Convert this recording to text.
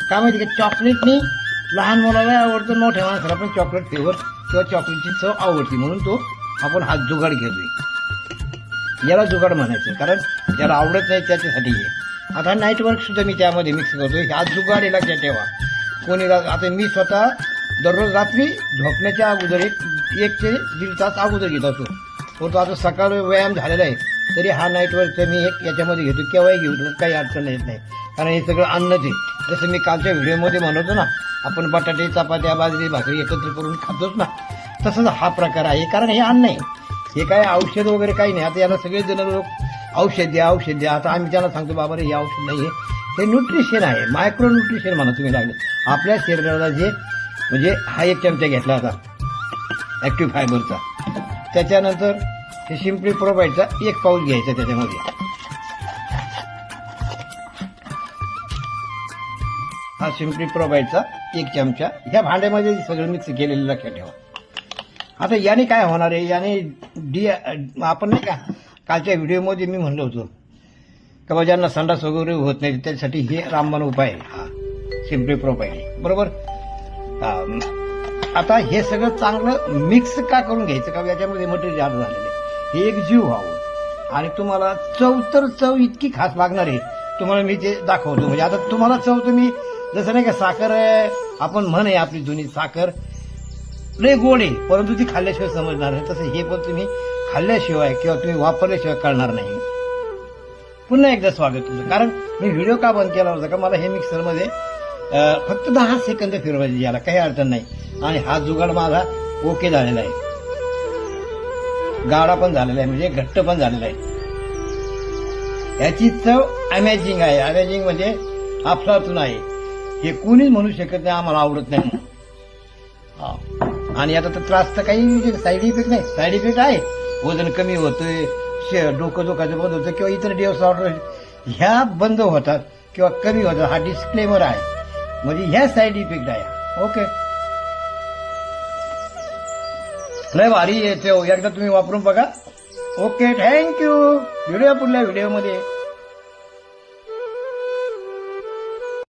का माहिती का, चॉकलेटनी लहान मुलाला आवडतं, मोठ्या माणसाला पण चॉकलेट फ्लेवर किंवा चॉकलेटची चव आवडते, म्हणून तो आपण हा जुगाड घेतोय. याला जुगाड म्हणायचं, कारण ज्याला आवडत नाही त्याच्यासाठी हे. आता नाईट वर्क सुद्धा मी त्यामध्ये मिक्स करतोय. हा जुगाड हे लक्षात ठेवा. कोणी आता मी स्वतः दररोज रात्री झोपण्याच्या अगोदर एक ते 1.5 तास अगोदर घेत असतो. तो आता सकाळ व्यायाम झालेला आहे, तरी हा नाईट वर्कचं मी एक याच्यामध्ये घेतो. केव्हाही घेऊ, काही अडचण येत नाही, कारण हे सगळं अन्नच आहे. जसं मी कालच्या व्हिडिओमध्ये म्हणतो ना, आपण बटाटे, चपात्या, बाजरी, भाकरी एकत्र करून खातोच ना, तसंच हा प्रकार आहे. कारण हे अन्न आहे, हे काय औषध वगैरे काही नाही. आता याला सगळे जण लोक औषध द्या, औषध द्या. आता आम्ही त्याला सांगतो, बाबा रे हे औषध नाही आहे, हे न्यूट्रिशन आहे, मायक्रो न्यूट्रिशन म्हणा तुम्ही लागले. आपल्या शरीराला जे म्हणजे हा 1 चमचा घेतला आता ॲक्टिव्ह फायबरचा, त्याच्यानंतर हे सिम्पली प्रोबाईडचा 1 पाऊच घ्यायचा. त्याच्यामध्ये हा सिम्पली प्रोबाईडचा 1 चमचा ह्या भांड्यामध्ये सगळं मिक्स केलेलं लक्षात ठेवा. आता याने काय होणार आहे, याने आपण नाही का कालच्या व्हिडिओमध्ये मी म्हणलं होतं का बा ज्यांना संडास वगैरे होत नाही त्यासाठी हे रामबाण उपाय आहे हा सिम्पली प्रोबाईड, बरोबर. आता हे सगळं चांगलं मिक्स का करून घ्यायचं, का याच्यामध्ये मटेरियल ॲड झालेलं आहे, हे एक जीव व्हावं. आणि तुम्हाला चव तर चव इतकी खास लागणार आहे, तुम्हाला मी ते दाखवतो. म्हणजे आता तुम्हाला चव तुम्ही जसं नाही का साखर आपण म्हण आहे आपली जुनी, साखर लय गोड आहे परंतु ती खाल्ल्याशिवाय समजणार नाही, तसं हे पण तुम्ही खाल्ल्याशिवाय किंवा तुम्ही वापरल्याशिवाय कळणार नाही. पुन्हा एकदा स्वागत तुमचं. कारण मी व्हिडिओ का बंद केला होता का, मला हे मिक्सरमध्ये फक्त 10 सेकंद फिरवायचे, याला काही अडचण नाही. आणि हा जुगाड माझा ओके झालेला आहे, गाढा पण झालेला आहे, म्हणजे घट्ट पण झालेला आहे. याची चव अमेझिंग आहे. अमेझिंग म्हणजे अफलातून आहे. हे कोणीच म्हणू शकत नाही आम्हाला आवडत नाही म्हणून. आणि आता तर त्रास तर काही म्हणजे साईड इफेक्ट नाही. साईड इफेक्ट आहे, वजन कमी होतंय, डोकं दुखायचं बंद होतं, किंवा इतर डिओस ऑर्डर ह्या बंद होतात किंवा कमी होतात. हा डिस्क्लेमर आहे, म्हणजे ह्या साईड इफेक्ट आहे. ओके, लय भारी येते, एकदा तुम्ही वापरून बघा. Okay, thank you. भेटूया पुढल्या व्हिडिओमध्ये.